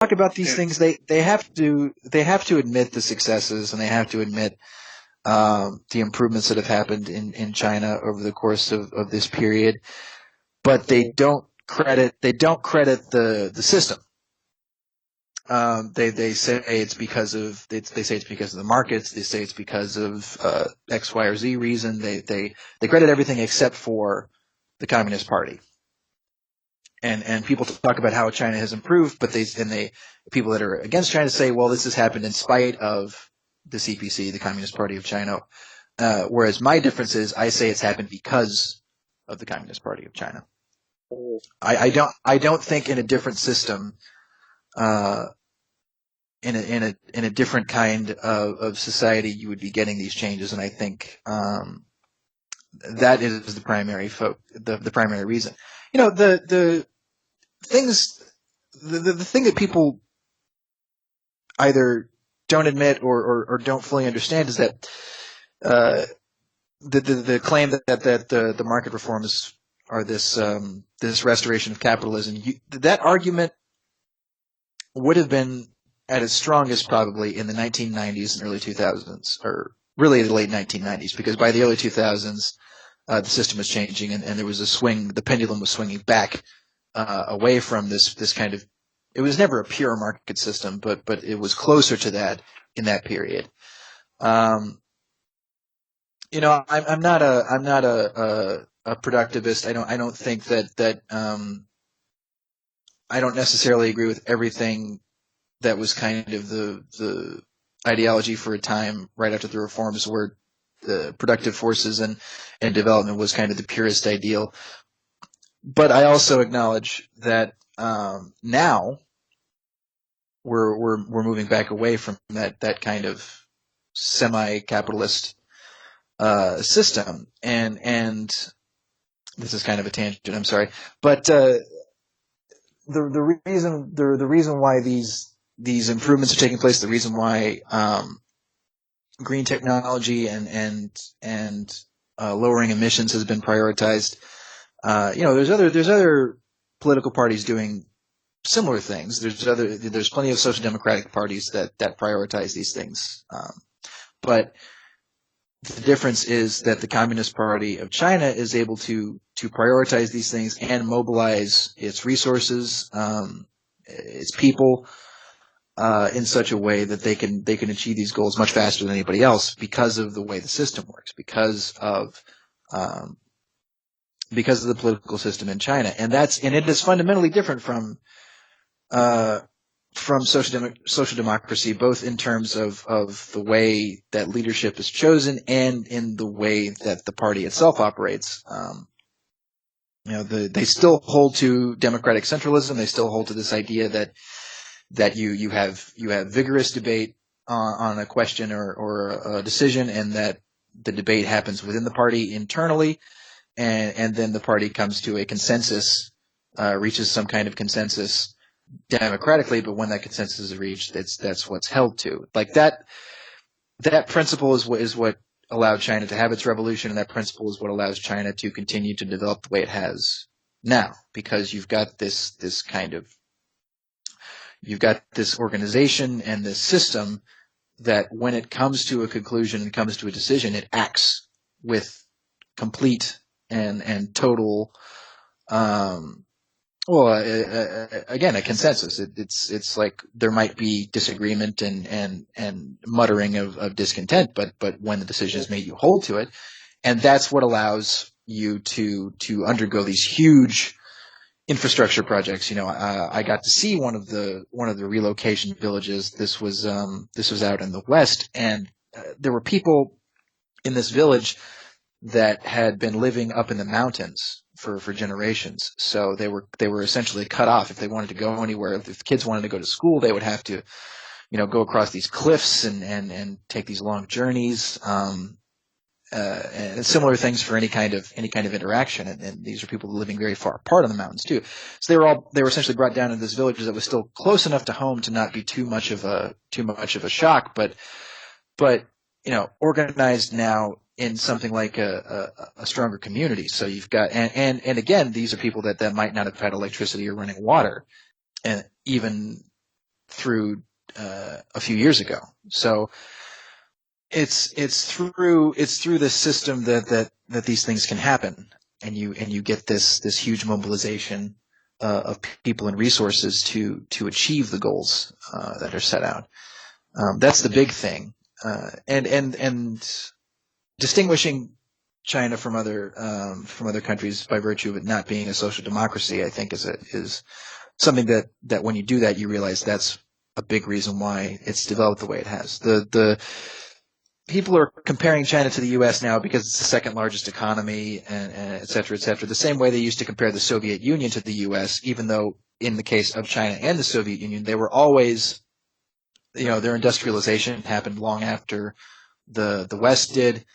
about these things, they have to admit the successes, and they have to admit the improvements that have happened in China over the course of this period, but they don't credit the system. They say it's because of the markets. They say it's because of X, Y, or Z reason. They credit everything except for the Communist Party. And people talk about how China has improved, but people that are against China say, well, this has happened in spite of the CPC, the Communist Party of China. Whereas my difference is, I say it's happened because of the Communist Party of China. I don't think in a different system, in a different kind of society, you would be getting these changes. And I think that is the primary the primary reason. The thing that people either don't admit or don't fully understand is that the claim that the market reforms are this restoration of capitalism. That argument would have been at its strongest probably in the 1990s and early 2000s, or really the late 1990s, because by the early 2000s the system was changing, and there was a swing. The pendulum was swinging back away from this kind of. It was never a pure market system, but it was closer to that in that period. I'm not a productivist. I don't think that I don't necessarily agree with everything that was kind of the ideology for a time right after the reforms, where the productive forces and development was kind of the purest ideal. But I also acknowledge that now we're moving back away from that kind of semi-capitalist system, and this is kind of a tangent. I'm sorry, but the reason why these improvements are taking place, the reason why green technology and lowering emissions has been prioritized. There's other political parties doing similar things. There's plenty of social democratic parties that prioritize these things. But the difference is that the Communist Party of China is able to prioritize these things and mobilize its resources, its people, in such a way that they can achieve these goals much faster than anybody else, because of the way the system works, because of the political system in China, and it is fundamentally different from social democracy, both in terms of the way that leadership is chosen and in the way that the party itself operates. They still hold to democratic centralism. They still hold to this idea that you have vigorous debate on a question or a decision, and that the debate happens within the party internally, and then the party comes to a consensus, reaches some kind of consensus democratically. But when that consensus is reached, that's what's held to. Like that principle is what allowed China to have its revolution, and that principle is what allows China to continue to develop the way it has now, because you've got this organization and this system that, when it comes to a conclusion and comes to a decision, it acts with complete and total, again, a consensus. It's like there might be disagreement and muttering of discontent, but when the decision is made, you hold to it, and that's what allows you to undergo these huge infrastructure projects. I got to see one of the relocation villages. This was out in the West, and there were people in this village that had been living up in the mountains for generations. So they were essentially cut off. If they wanted to go anywhere, if kids wanted to go to school, they would have to, go across these cliffs and take these long journeys. And similar things for any kind of interaction, and these are people living very far apart on the mountains too. So they were essentially brought down into this village that was still close enough to home to not be too much of a shock, but organized now in something like a stronger community. So you've got and again, these are people that might not have had electricity or running water, and even through a few years ago. So it's through this system that these things can happen, and you get this huge mobilization of people and resources to achieve the goals that are set out. That's the big thing, and distinguishing China from other countries by virtue of it not being a social democracy, I think is something that when you do that, you realize that's a big reason why it's developed the way it has. The people are comparing China to the U.S. now because it's the second largest economy, and et cetera, et cetera. The same way they used to compare the Soviet Union to the U.S., even though in the case of China and the Soviet Union, they were always, their industrialization happened long after the West did.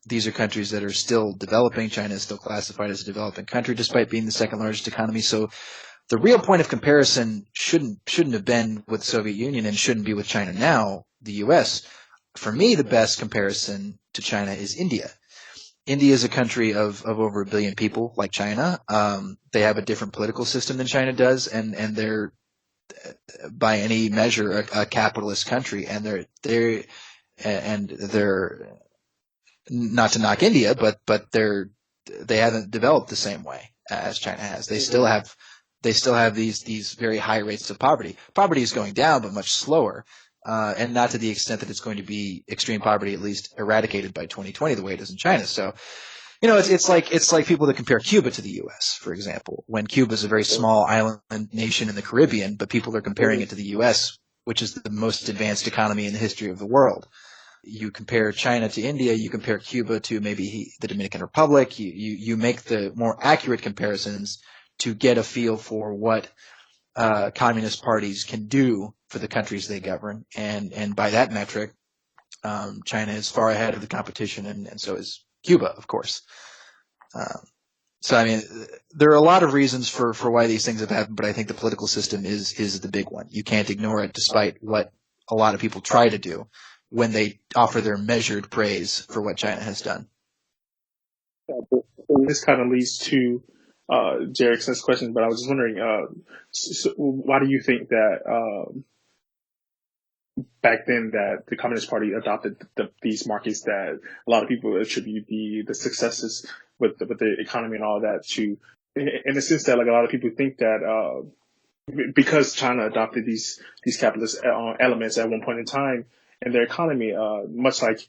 These are countries that are still developing. China is still classified as a developing country despite being the second largest economy. So the real point of comparison shouldn't have been with the Soviet Union and shouldn't be with China now, the U.S. For me, the best comparison to China is India. India is a country of over 1 billion people, like China. They have a different political system than China does, and they're by any measure a capitalist country, and they're not to knock India, but they haven't developed the same way as China has. They still have these very high rates of poverty. Poverty is going down, but much slower. And not to the extent that it's going to be extreme poverty at least eradicated by 2020 the way it is in China. So, it's like people that compare Cuba to the U.S., for example, when Cuba is a very small island nation in the Caribbean, but people are comparing it to the U.S., which is the most advanced economy in the history of the world. You compare China to India, you compare Cuba to maybe the Dominican Republic, you make the more accurate comparisons to get a feel for what communist parties can do for the countries they govern, and by that metric, China is far ahead of the competition, and so is Cuba, of course. So I mean, there are a lot of reasons for why these things have happened, but I think the political system is the big one. You can't ignore it, despite what a lot of people try to do when they offer their measured praise for what China has done. This kind of leads to Jarek's next question, but I was just wondering, why do you think that back then that the Communist Party adopted these markets that a lot of people attribute the successes with the economy and all that to, in the sense that like a lot of people think that because China adopted these capitalist elements at one point in time in their economy, much like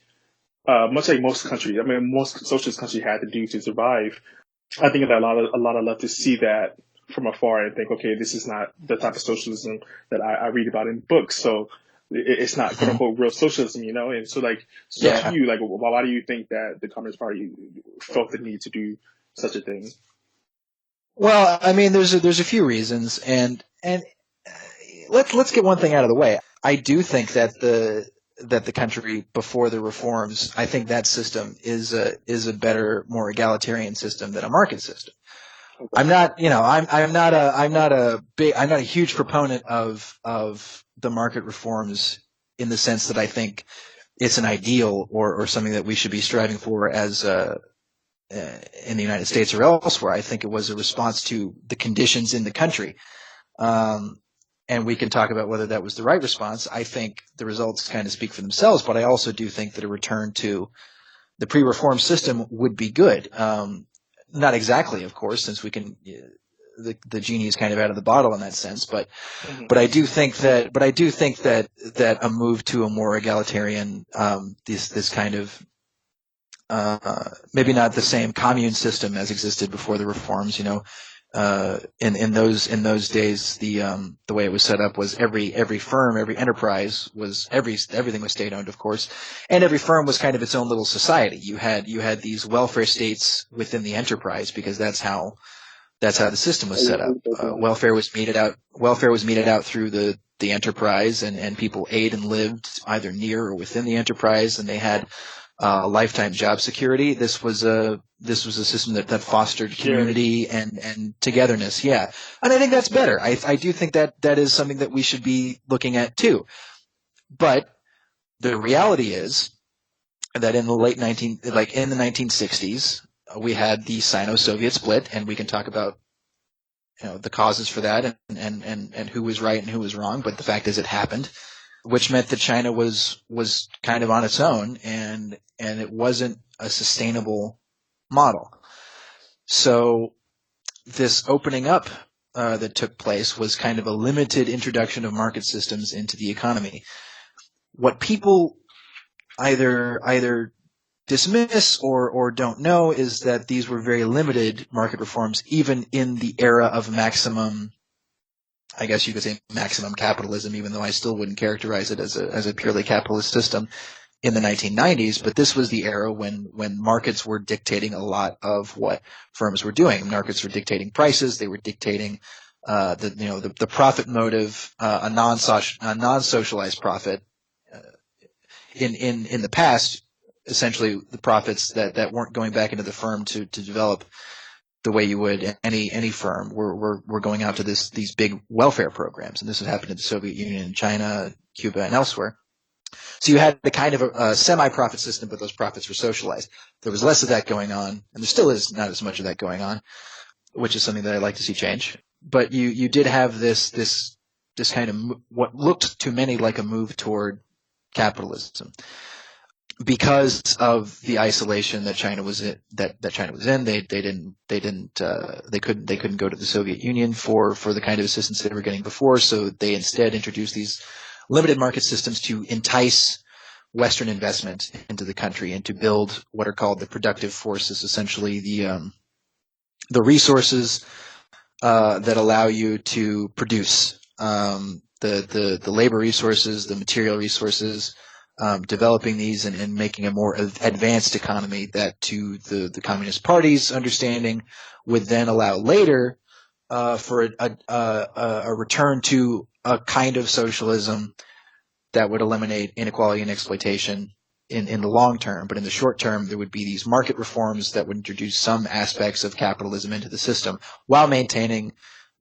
most countries, I mean most socialist countries had to do to survive. I think that a lot of leftists see that from afar and think, okay, this is not the type of socialism that I read about in books. So it's not quote unquote real socialism, And so to you, like, why do you think that the Communist Party felt the need to do such a thing? Well, I mean, there's a few reasons, and let's get one thing out of the way. I do think that the country before the reforms, I think that system is a better, more egalitarian system than a market system. Okay. I'm not a huge proponent of the market reforms in the sense that I think it's an ideal or something that we should be striving for as in the United States or elsewhere. I think it was a response to the conditions in the country. And we can talk about whether that was the right response. I think the results kind of speak for themselves, but I also do think that a return to the pre-reform system would be good. Not exactly, of course, since we can, the genie is kind of out of the bottle in that sense, but I do think that a move to a more egalitarian, this kind of, maybe not the same commune system as existed before the reforms, in those days, the way it was set up was every firm, every enterprise was everything was state owned, of course, and every firm was kind of its own little society. You had these welfare states within the enterprise because that's how the system was set up. Welfare was meted out through the enterprise, and people ate and lived either near or within the enterprise, and they had lifetime job security. This was a system that fostered community and togetherness. Yeah. And I think that's better. I do think that is something that we should be looking at too. But the reality is that in the in the 1960s, we had the Sino-Soviet split, and we can talk about the causes for that and who was right and who was wrong. But the fact is, it happened, which meant that China was kind of on its own, and it wasn't a sustainable model. So this opening up that took place was kind of a limited introduction of market systems into the economy. What people either dismiss or don't know is that these were very limited market reforms, even in the era of maximum, I guess you could say maximum capitalism, even though I still wouldn't characterize it as a purely capitalist system in the 1990s. But this was the era when markets were dictating a lot of what firms were doing. Markets were dictating prices. They were dictating the profit motive, a non-socialized profit. In the past, essentially the profits that weren't going back into the firm to develop the way you would any firm were going out to these big welfare programs, and this had happened in the Soviet Union, China, Cuba, and elsewhere. So you had the kind of a semi-profit system, but those profits were socialized. There was less of that going on, and there still is not as much of that going on, which is something that I'd like to see change. But you did have this kind of what looked to many like a move toward capitalism, because of the isolation that China was in. They couldn't go to the Soviet Union for the kind of assistance they were getting before. So they instead introduced these limited market systems to entice Western investment into the country and to build what are called the productive forces, essentially the resources that allow you to produce, the labor resources, the material resources, developing these and making a more advanced economy that, to the Communist Party's understanding, would then allow later for a return to a kind of socialism that would eliminate inequality and exploitation in the long term. But in the short term, there would be these market reforms that would introduce some aspects of capitalism into the system while maintaining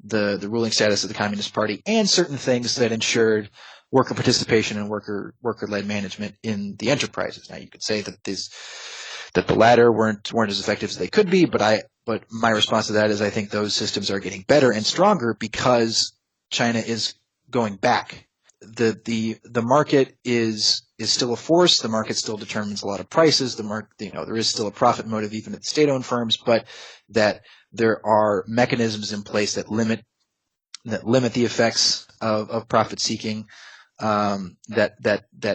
the ruling status of the Communist Party and certain things that ensured worker participation and worker-led management in the enterprises. Now, you could say that the latter weren't as effective as they could be, but my response to that is I think those systems are getting better and stronger because China is going back. The market is still a force. The market still determines a lot of prices. There is still a profit motive even at the state-owned firms, but that there are mechanisms in place that limit the effects of profit seeking, that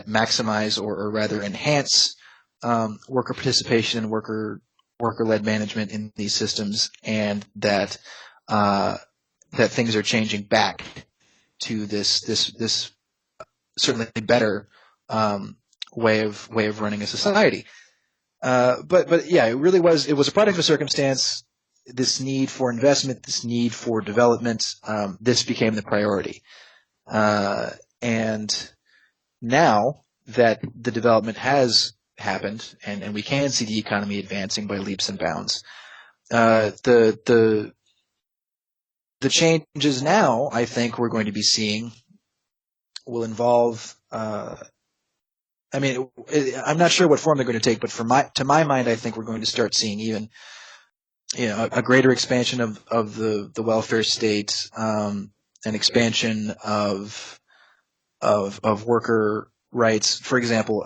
maximize or rather enhance worker participation and worker-led management in these systems, and that things are changing back to this certainly better way of running a society. But yeah, it was a product of circumstance. This need for investment, this need for development, this became the priority. And now that the development has happened and we can see the economy advancing by leaps and bounds, the changes now I think we're going to be seeing will involve, I'm not sure what form they're going to take, but to my mind, I think we're going to start seeing even, a greater expansion of the welfare state, an expansion of worker rights. For example,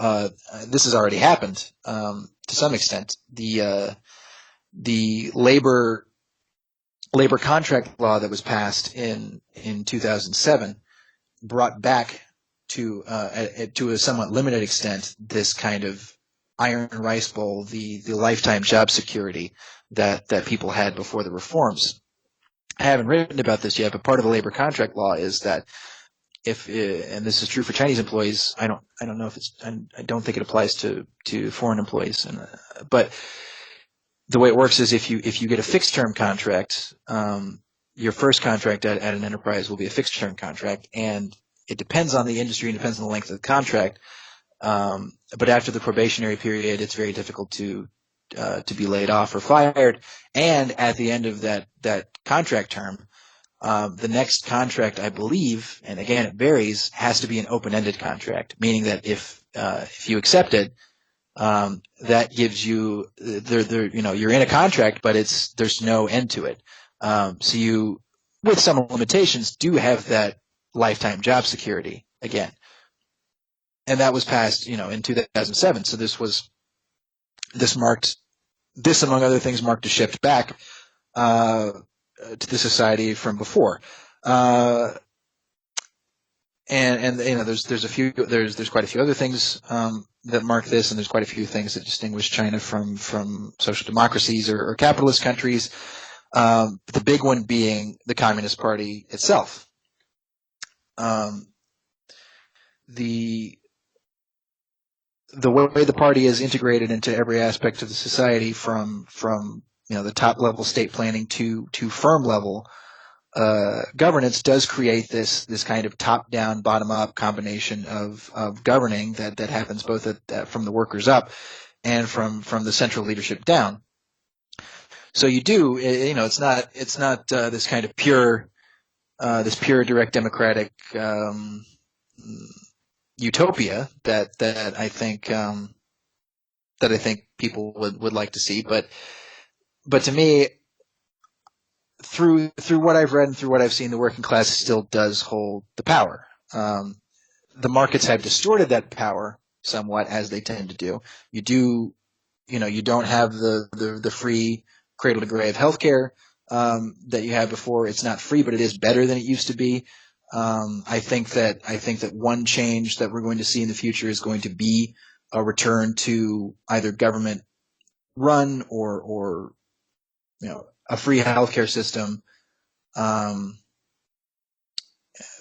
this has already happened to some extent. The labor contract law that was passed in 2007 brought back to a somewhat limited extent this kind of iron rice bowl, the lifetime job security that people had before the reforms. I haven't written about this yet, but part of the labor contract law is that and this is true for Chinese employees, I don't know if I don't think it applies to foreign employees, but the way it works is if you get a fixed term contract, your first contract at an enterprise will be a fixed term contract, and it depends on the industry and depends on the length of the contract. But after the probationary period, it's very difficult to be laid off or fired. And at the end of that contract term, the next contract, I believe, and again it varies, has to be an open-ended contract, meaning that if you accept it, that gives you you're in a contract, but there's no end to it. So with some limitations, do have that lifetime job security again. And that was passed, in 2007. So this among other things marked a shift back, to the society from before. And there's quite a few other things, that mark this, and there's quite a few things that distinguish China from social democracies or capitalist countries. The big one being the Communist Party itself. The way the party is integrated into every aspect of the society, from the top level state planning to firm level governance, does create this kind of top down, bottom up combination of governing that happens both from the workers up and from the central leadership down. So you do, it's not this kind of pure direct democratic utopia that I think people would like to see, but to me, through what I've read and through what I've seen, the working class still does hold the power. The markets have distorted that power somewhat, as they tend to do. You don't have the free cradle to grave healthcare that you had before. It's not free, but it is better than it used to be. I think that one change that we're going to see in the future is going to be a return to either government run or a free healthcare system.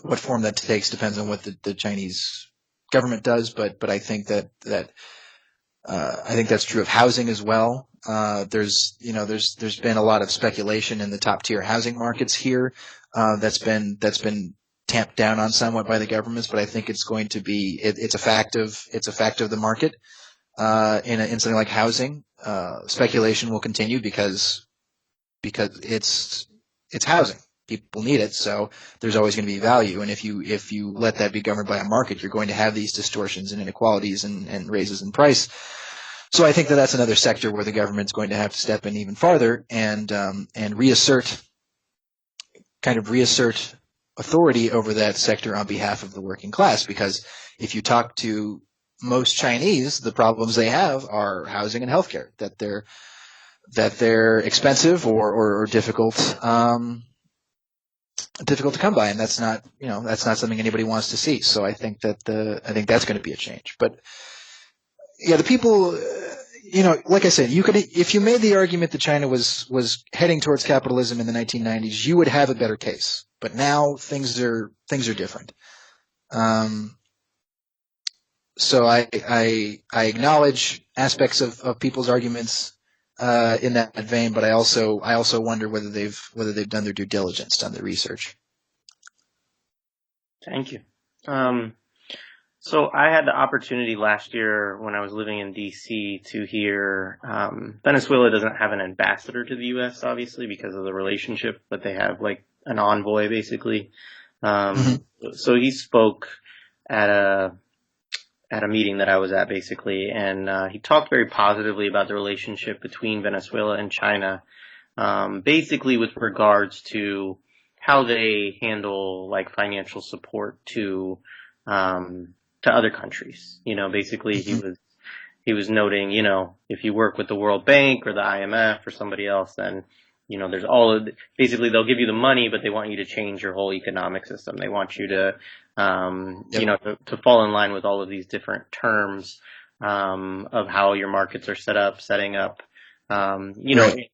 What form that takes depends on what the Chinese government does, but I think that I think that's true of housing as well. There's been a lot of speculation in the top tier housing markets here. That's been tamped down on somewhat by the governments, but I think it's going to be it's a fact of the market. In something like housing, speculation will continue because it's housing. People need it, so there's always going to be value. And if you let that be governed by a market, you're going to have these distortions and inequalities and raises in price. So I think that that's another sector where the government's going to have to step in even farther and reassert authority over that sector on behalf of the working class. Because if you talk to most Chinese, the problems they have are housing and healthcare, that they're expensive or difficult to come by, and that's not something anybody wants to see. So I think that's going to be a change. But yeah, the people, like I said, if you made the argument that China was heading towards capitalism in the 1990s, you would have a better case. But now things are different. So I acknowledge aspects of people's arguments in that vein, but I also wonder whether they've done their due diligence, done their research. Thank you. So I had the opportunity last year when I was living in D.C. to hear Venezuela doesn't have an ambassador to the U.S., obviously, because of the relationship, but they have like an envoy, basically. So he spoke at a meeting that I was at, basically, and he talked very positively about the relationship between Venezuela and China, basically with regards to how they handle like financial support to other countries. Basically he was noting, if you work with the World Bank or the IMF or somebody else, then there's basically they'll give you the money, but they want you to change your whole economic system. They want you to to fall in line with all of these different terms of how your markets are setting up. Right.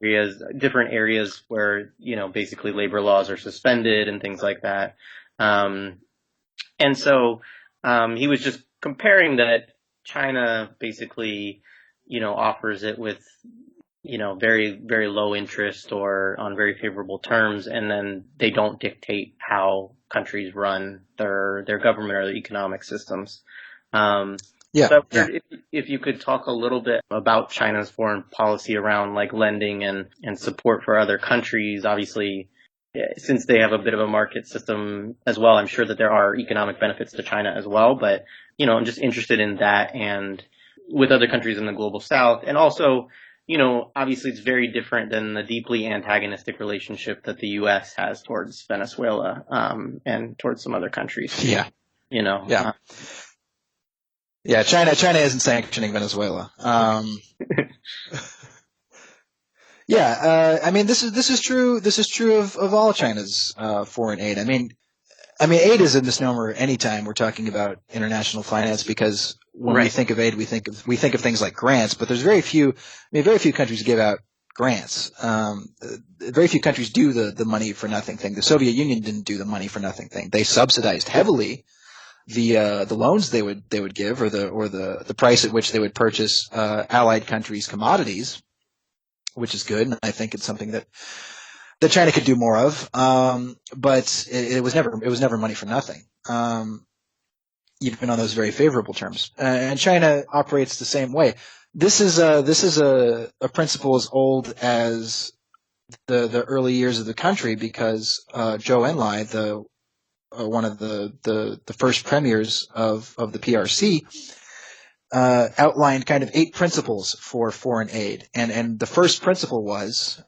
Different areas where, basically labor laws are suspended and things like that. And so, he was just comparing that China basically, offers it with, very, very low interest or on very favorable terms. And then they don't dictate how countries run their government or their economic systems. If you could talk a little bit about China's foreign policy around like lending and support for other countries. Obviously, since they have a bit of a market system as well, I'm sure that there are economic benefits to China as well. But, I'm just interested in that and with other countries in the global south. And also, obviously it's very different than the deeply antagonistic relationship that the U.S. has towards Venezuela, and towards some other countries too. Yeah. Yeah. Yeah. China isn't sanctioning Venezuela. Yeah. I mean, this is true. This is true of all China's foreign aid. I mean, aid is a misnomer anytime we're talking about international finance, because when we think of aid, we think of things like grants, but there's very few countries give out grants. Very few countries do the money for nothing thing. The Soviet Union didn't do the money for nothing thing. They subsidized heavily the loans they would give, or the price at which they would purchase allied countries' commodities, which is good, and I think it's something that China could do more of. But it was never money for nothing. Even on those very favorable terms. And China operates the same way. This is a principle as old as the early years of the country, because Zhou Enlai, one of the first premiers of the PRC, outlined kind of 8 principles for foreign aid, and the first principle was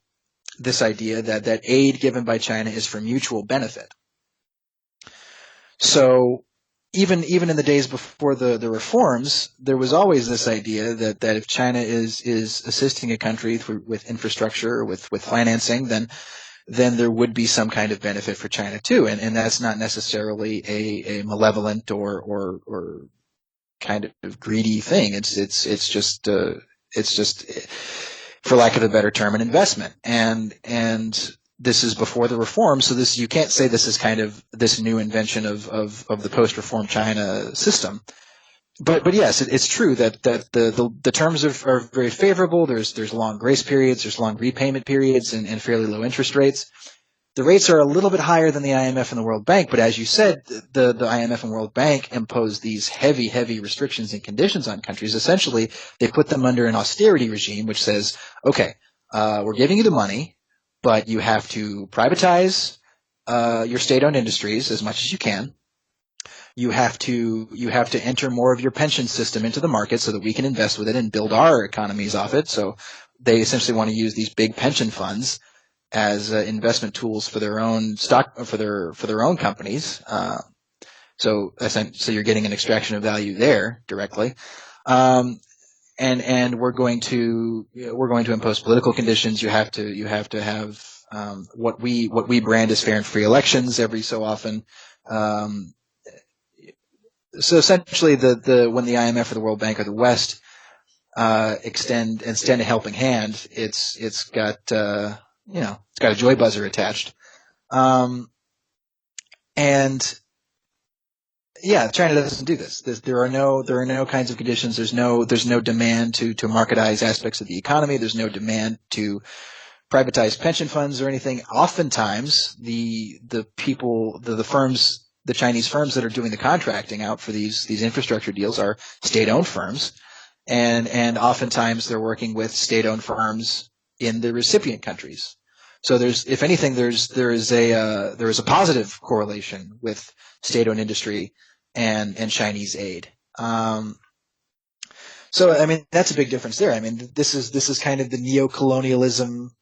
this idea that aid given by China is for mutual benefit. So even in the days before the reforms, there was always this idea that if China is assisting a country with infrastructure, with financing, then there would be some kind of benefit for China too, and that's not necessarily a malevolent or kind of greedy thing. It's just for lack of a better term, an investment. And this is before the reform, so you can't say this is kind of this new invention of the post-reform China system. But yes, it's true that the terms are very favorable. There's long grace periods, there's long repayment periods, and fairly low interest rates. The rates are a little bit higher than the IMF and the World Bank, but as you said, the IMF and World Bank impose these heavy restrictions and conditions on countries. Essentially, they put them under an austerity regime, which says, okay, we're giving you the money, but you have to privatize your state-owned industries as much as you can. You have to enter more of your pension system into the market so that we can invest with it and build our economies off it. So they essentially want to use these big pension funds as investment tools for their own stock, for their own companies. So you're getting an extraction of value there directly. And we're going to impose political conditions. You have to have what we brand as fair and free elections every so often. So essentially, when the IMF or the World Bank or the West extend a helping hand, it's got a joy buzzer attached. And yeah, China doesn't do this. There are no kinds of conditions. There's no demand to marketize aspects of the economy. There's no demand to privatize pension funds or anything. Oftentimes, the firms, the Chinese firms that are doing the contracting out for these infrastructure deals are state-owned firms, and oftentimes they're working with state-owned firms in the recipient countries. So if anything, there is a positive correlation with state-owned industry and Chinese aid. So I mean, that's a big difference there. I mean, this is kind of the neo-colonialism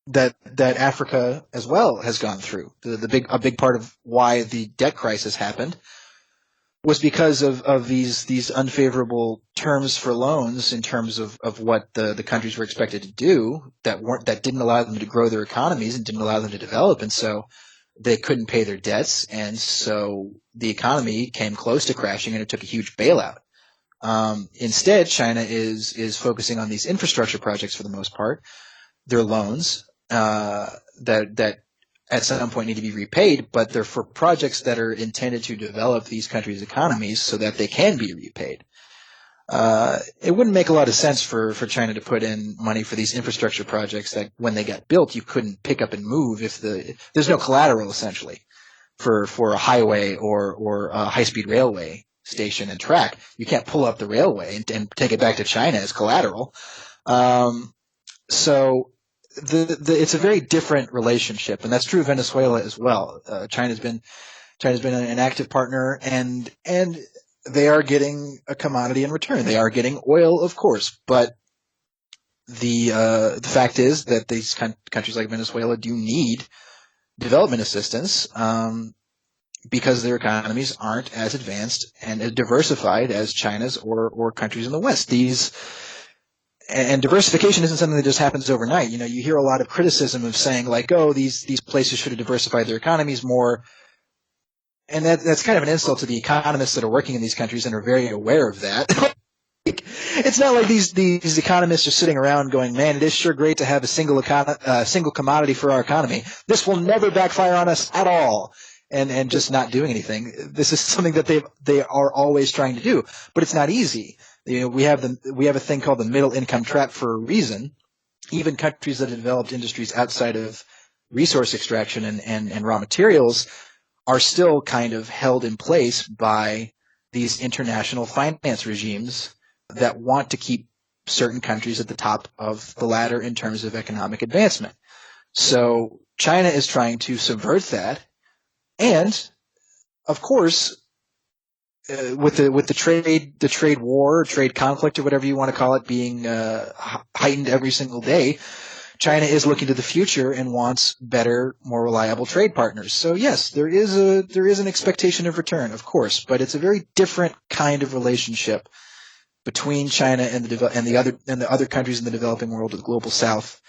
that Africa as well has gone through. A big part of why the debt crisis happened was because of these unfavorable terms for loans in terms of what the countries were expected to do that didn't allow them to grow their economies and didn't allow them to develop, and so they couldn't pay their debts, and so the economy came close to crashing, and it took a huge bailout. Instead, China is focusing on these infrastructure projects for the most part. They're loans that at some point need to be repaid, but they're for projects that are intended to develop these countries' economies so that they can be repaid. It wouldn't make a lot of sense for China to put in money for these infrastructure projects that when they got built, you couldn't pick up and move if there's no collateral essentially for a highway or a high-speed railway station and track. You can't pull up the railway and take it back to China as collateral. So it's a very different relationship, and that's true of Venezuela as well. China's been an active partner, and they are getting a commodity in return. They are getting oil, of course, but the fact is that these countries like Venezuela do need development assistance because their economies aren't as advanced and as diversified as China's or countries in the West. And diversification isn't something that just happens overnight. You hear a lot of criticism of saying like, oh, these places should have diversified their economies more. And that's kind of an insult to the economists that are working in these countries and are very aware of that. It's not like these economists are sitting around going, man, it is sure great to have a single commodity for our economy. This will never backfire on us at all. And just not doing anything. This is something that they are always trying to do, but it's not easy. We have a thing called the middle income trap for a reason. Even countries that have developed industries outside of resource extraction and raw materials are still kind of held in place by these international finance regimes that want to keep certain countries at the top of the ladder in terms of economic advancement. So China is trying to subvert that. And of course, with the trade war, trade conflict, or whatever you want to call it, being heightened every single day, China is looking to the future and wants better, more reliable trade partners. So yes, there is an expectation of return, of course, but it's a very different kind of relationship between China and the other countries in the developing world, or the global South,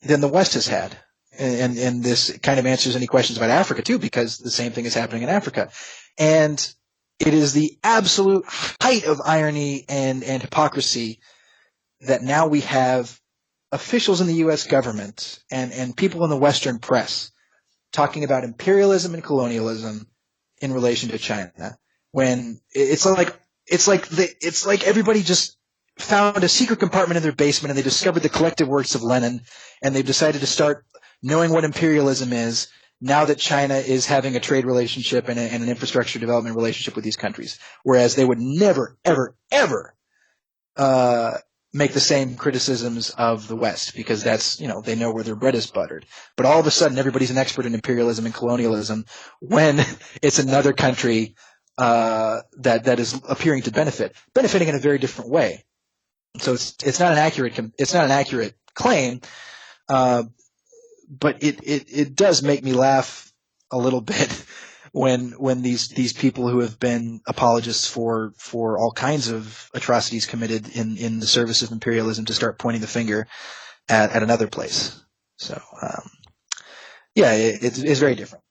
than the West has had. And this kind of answers any questions about Africa too, because the same thing is happening in Africa. And it is the absolute height of irony and hypocrisy that now we have officials in the U.S. government and people in the Western press talking about imperialism and colonialism in relation to China, when it's like everybody just found a secret compartment in their basement and they discovered the collective works of Lenin, and they've decided to start knowing what imperialism is now that China is having a trade relationship and an infrastructure development relationship with these countries, whereas they would never, ever, ever make the same criticisms of the West, because that's, they know where their bread is buttered. But all of a sudden, everybody's an expert in imperialism and colonialism when it's another country that is appearing to benefiting in a very different way. So it's not an accurate claim. But it does make me laugh a little bit when these people who have been apologists for all kinds of atrocities committed in the service of imperialism to start pointing the finger at another place. So it's very different.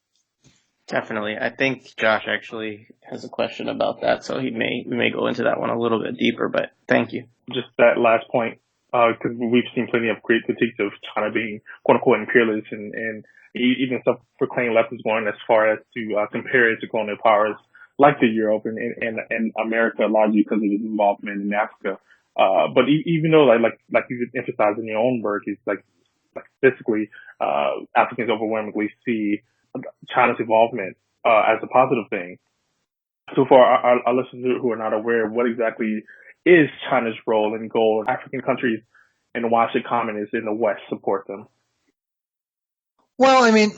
Definitely. I think Josh actually has a question about that, so we may go into that one a little bit deeper, but thank you. Just that last point. Because we've seen plenty of great critiques of China being quote-unquote imperialist, and even self-proclaimed leftists going as far as to compare it to colonial powers like the Europe and America, largely because of its involvement in Africa. But even though like you emphasized in your own work, is like basically Africans overwhelmingly see China's involvement as a positive thing. So for our listeners who are not aware, what exactly is China's role and goal in African countries, and why should communists in the West support them? Well, I mean,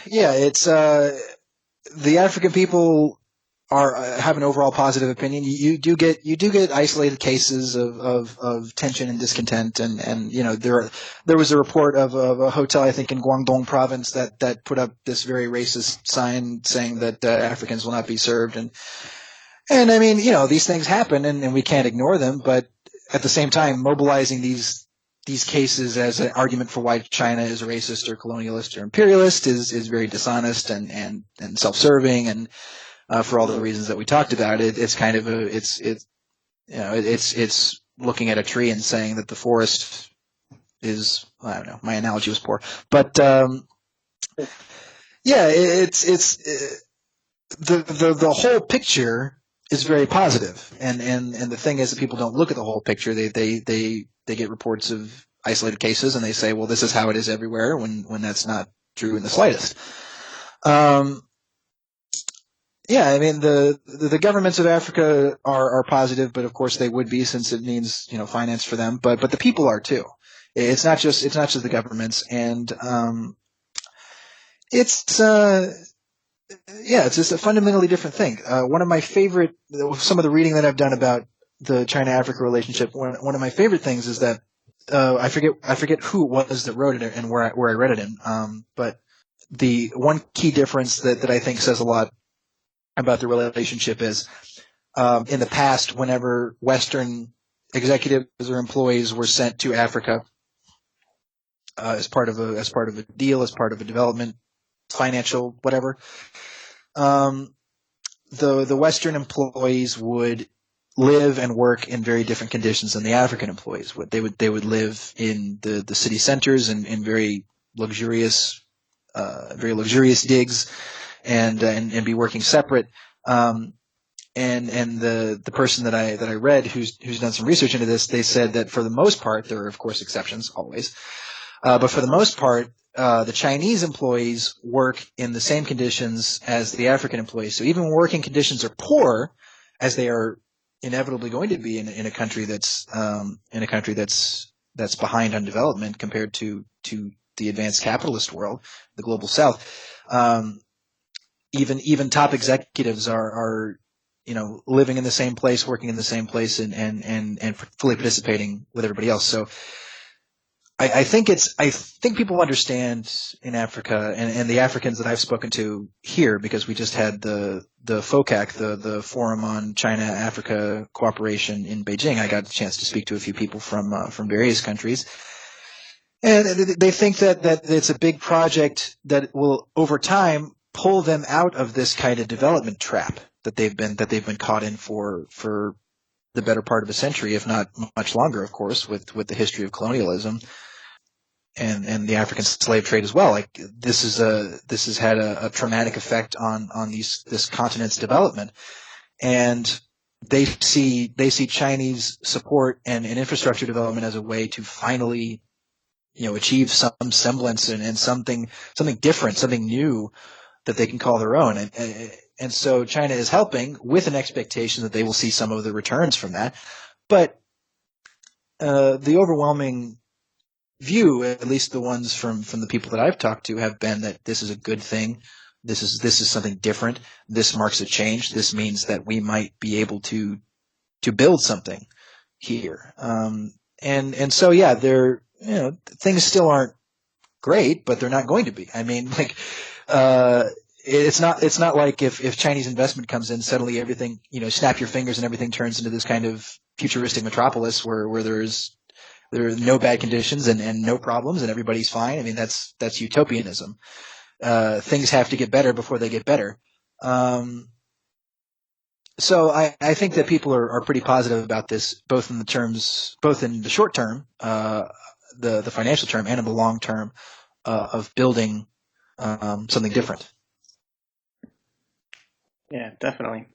yeah, it's the African people have an overall positive opinion. You do get isolated cases of tension and discontent, and there was a report of a hotel, I think in Guangdong province, that put up this very racist sign saying that Africans will not be served, and I mean, these things happen and we can't ignore them, but at the same time, mobilizing these cases as an argument for why China is racist or colonialist or imperialist is very dishonest and self-serving, and for all the reasons that we talked about, it's kind of it's looking at a tree and saying that the forest is, I don't know, my analogy was poor, but the whole picture is very positive, and the thing is that people don't look at the whole picture. They get reports of isolated cases and they say, well, this is how it is everywhere, when that's not true in the slightest. I mean, the governments of Africa are positive, but of course they would be, since it means finance for them. But the people are too. It's not just the governments, and it's just a fundamentally different thing. One of my favorite, some of the reading that I've done about the China-Africa relationship, one of my favorite things is that I forget who it was that wrote it and where I read it in. But the one key difference that I think says a lot about the relationship is, in the past, whenever Western executives or employees were sent to Africa, as part of a deal, as part of a development, financial, whatever, the Western employees would live and work in very different conditions than the African employees would. They would live in the city centers and in very luxurious digs, and be working separate. And the person that I read who's done some research into this, they said that for the most part, there are of course exceptions always, but for the most part, the Chinese employees work in the same conditions as the African employees. So even when working conditions are poor, as they are inevitably going to be in a country that's behind on development compared to the advanced capitalist world, the global South, even top executives are living in the same place, working in the same place, and fully participating with everybody else. So I think people understand in Africa, and the Africans that I've spoken to here, because we just had the FOCAC, the Forum on China-Africa Cooperation in Beijing. I got a chance to speak to a few people from various countries, and they think that it's a big project that will over time pull them out of this kind of development trap that they've been caught in for the better part of a century, if not much longer, of course, with the history of colonialism and the African slave trade as well. Like this has had a traumatic effect on this continent's development, and they see Chinese support and infrastructure development as a way to finally achieve some semblance and something different, something new that they can call their own. And so China is helping with an expectation that they will see some of the returns from that. But the overwhelming view, at least the ones from the people that I've talked to, have been that this is a good thing. This is something different. This marks a change. This means that we might be able to build something here. And so yeah, things still aren't great, but they're not going to be. I mean, it's not like if Chinese investment comes in, suddenly everything, snap your fingers and everything turns into this kind of futuristic metropolis where there are no bad conditions and no problems and everybody's fine. I mean, that's utopianism. Things have to get better before they get better. So I think that people are pretty positive about this, both in the short term, the financial term, and in the long term, of building something different. Yeah, definitely.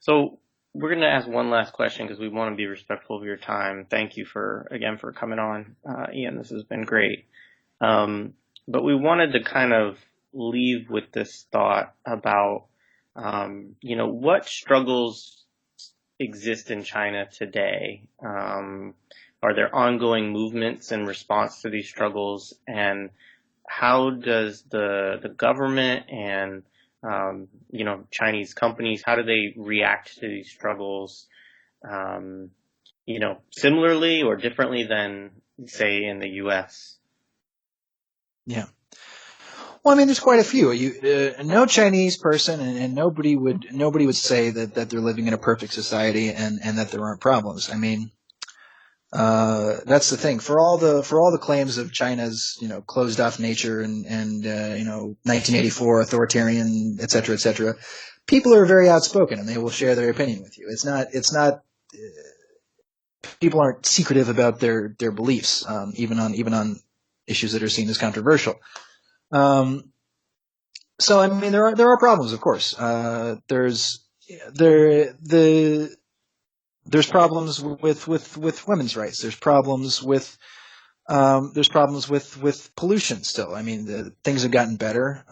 So we're going to ask one last question because we want to be respectful of your time. Thank you for coming on, Ian. This has been great. But we wanted to kind of leave with this thought about, what struggles exist in China today. Are there ongoing movements in response to these struggles, and how does the government and Chinese companies, how do they react to these struggles, similarly or differently than, say, in the U.S.? Yeah. Well, I mean, there's quite a few. No Chinese person and nobody would say that they're living in a perfect society and that there aren't problems. I mean, that's the thing. For all the claims of China's, closed off nature and 1984 authoritarian, et cetera, people are very outspoken and they will share their opinion with you. It's not, people aren't secretive about their beliefs, even on issues that are seen as controversial. So I mean, there are problems, of course. There's problems with women's rights. There's problems with pollution still. I mean, things have gotten better.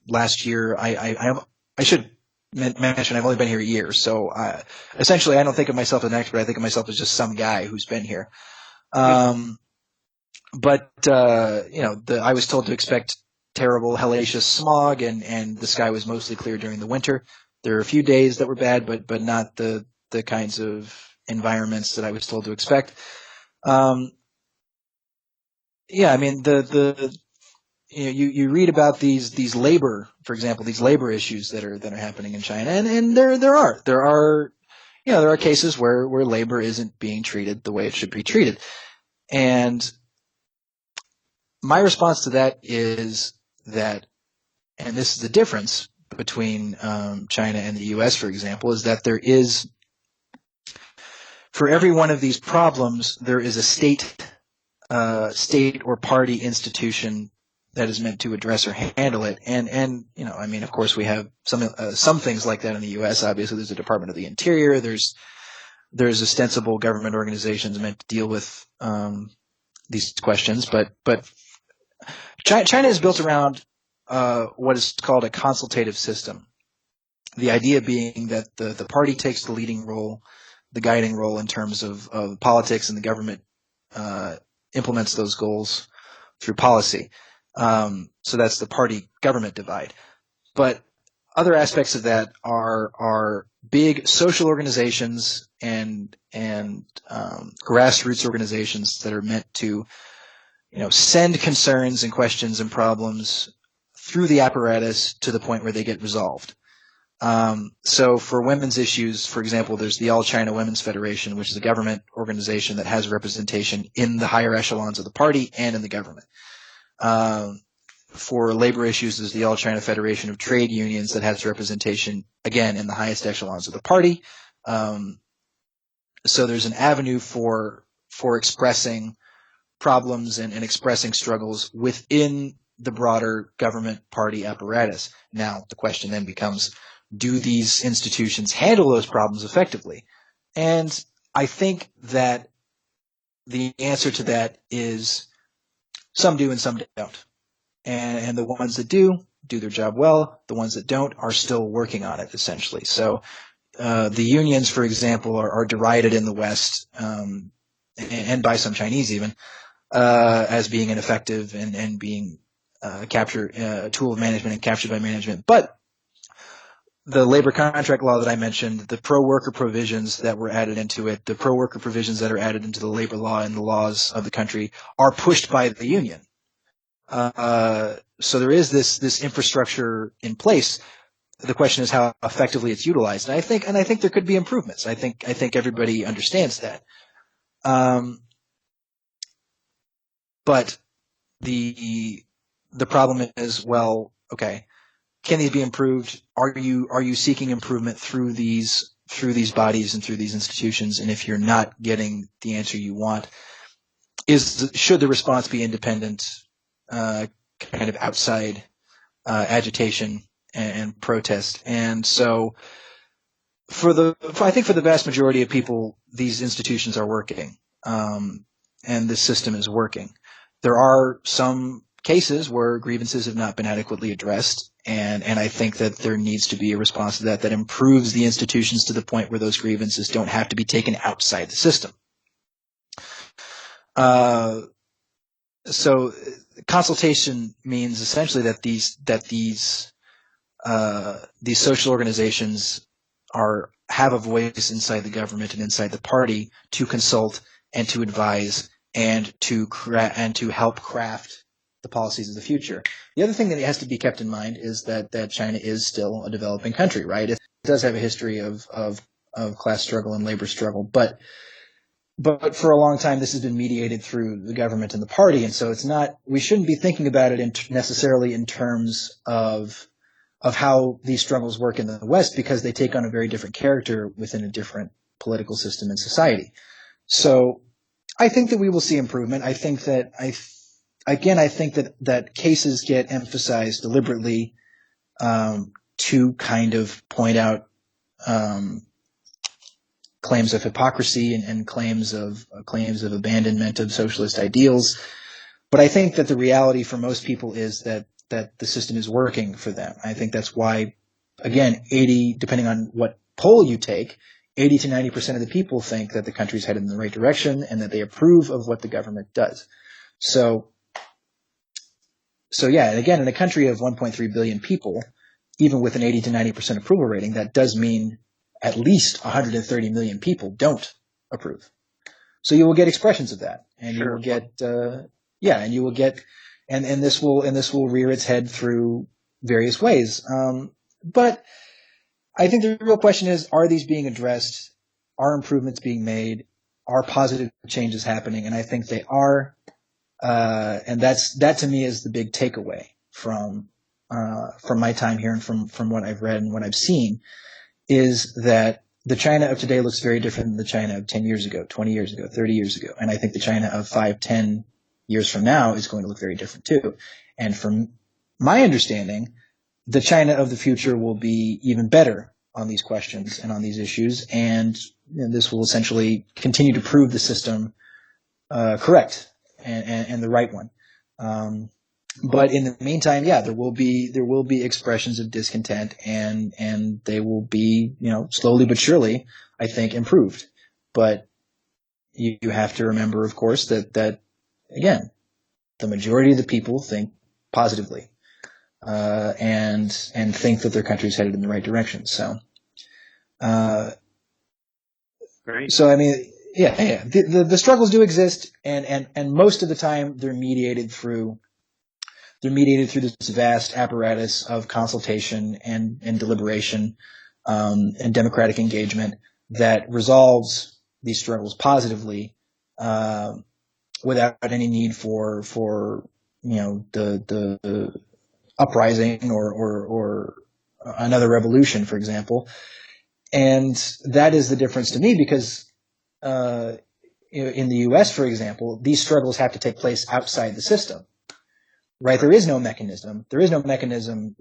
Last year, I should mention I've only been here a year, so essentially I don't think of myself as an expert. I think of myself as just some guy who's been here. But I was told to expect terrible, hellacious smog, and the sky was mostly clear during the winter. There were a few days that were bad, but not the kinds of environments that I was told to expect. Yeah, I mean you read about these labor, for example, these labor issues that are happening in China, and there are cases where labor isn't being treated the way it should be treated, and my response to that is that, and this is the difference between China and the U.S., for example, is that there is, for every one of these problems, there is a state or party institution that is meant to address or handle it. And I mean, of course, we have some things like that in the U.S. Obviously, there's a Department of the Interior. There's ostensible government organizations meant to deal with these questions, but China is built around what is called a consultative system. The idea being that the party takes the leading role, the guiding role in terms of politics, and the government implements those goals through policy. So that's the party-government divide. But other aspects of that are big social organizations and grassroots organizations that are meant to send concerns and questions and problems through the apparatus to the point where they get resolved. So for women's issues, for example, there's the All China Women's Federation, which is a government organization that has representation in the higher echelons of the party and in the government. For labor issues, there's the All China Federation of Trade Unions that has representation, again, in the highest echelons of the party. So there's an avenue for expressing problems and expressing struggles within the broader government party apparatus. Now, the question then becomes, do these institutions handle those problems effectively? And I think that the answer to that is some do and some don't. And the ones that do their job well. The ones that don't are still working on it, essentially. So the unions, for example, are derided in the West, and by some Chinese even, as being ineffective and being a tool of management and captured by management. But the labor contract law that I mentioned, the pro-worker provisions that were added into it, the pro-worker provisions that are added into the labor law and the laws of the country are pushed by the union. So there is this infrastructure in place. The question is how effectively it's utilized. And I think there could be improvements. I think everybody understands that. But the problem is, well, okay, can these be improved? Are you seeking improvement through these bodies and through these institutions? And if you're not getting the answer you want, should the response be independent, kind of outside agitation and protest? And so I think for the vast majority of people, these institutions are working, and the system is working. There are some cases where grievances have not been adequately addressed, and I think that there needs to be a response to that improves the institutions to the point where those grievances don't have to be taken outside the system. So consultation means essentially that these social organizations have a voice inside the government and inside the party to consult and to advise and to help craft the policies of the future. The other thing that has to be kept in mind is that China is still a developing country, right? It does have a history of class struggle and labor struggle, but for a long time this has been mediated through the government and the party, and so we shouldn't be thinking about it necessarily in terms of how these struggles work in the West, because they take on a very different character within a different political system and society. So I think that we will see improvement. I think that that cases get emphasized deliberately to kind of point out claims of hypocrisy and claims of abandonment of socialist ideals. But I think that the reality for most people is that the system is working for them. I think that's why, again, depending on what poll you take, 80 to 90% of the people think that the country's headed in the right direction and that they approve of what the government does. So yeah, and again, in a country of 1.3 billion people, even with an 80 to 90% approval rating, that does mean at least 130 million people don't approve. So you will get expressions of that, and Sure. you will get, and you will get, and this will rear its head through various ways. But I think the real question is, are these being addressed? Are improvements being made? Are positive changes happening? And I think they are. And that to me is the big takeaway from my time here and from what I've read and what I've seen, is that the China of today looks very different than the China of 10 years ago, 20 years ago, 30 years ago. And I think the China of 5, 10 years from now is going to look very different too. And from my understanding, the China of the future will be even better on these questions and on these issues. And this will essentially continue to prove the system correct and the right one. But in the meantime, there will be expressions of discontent, and they will be, slowly but surely, I think, improved. But you have to remember, of course, that again, the majority of the people think positively, and think that their country is headed in the right direction. So, Great. So I mean, the struggles do exist, and most of the time they're mediated through this vast apparatus of consultation and deliberation, and democratic engagement that resolves these struggles positively, without any need for the uprising or another revolution, for example. And that is the difference to me, because in the U.S., for example, these struggles have to take place outside the system. Right, there is no mechanism. Real mechanism,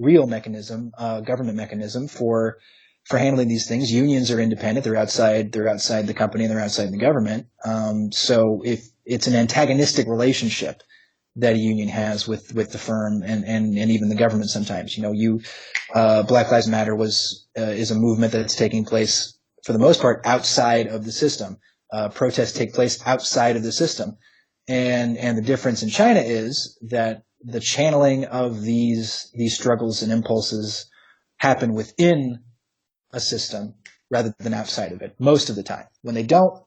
government mechanism for handling these things. Unions are independent; they're outside the company, and they're outside the government. So if it's an antagonistic relationship that a union has with the firm and even the government sometimes. Black Lives Matter is a movement that's taking place for the most part outside of the system. Protests take place outside of the system, and the difference in China is that the channeling of these struggles and impulses happen within a system rather than outside of it most of the time. When they don't,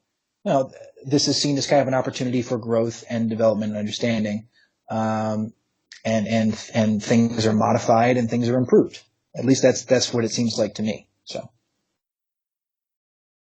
this is seen as kind of an opportunity for growth and development and understanding, and things are modified and things are improved. At least that's what it seems like to me. So.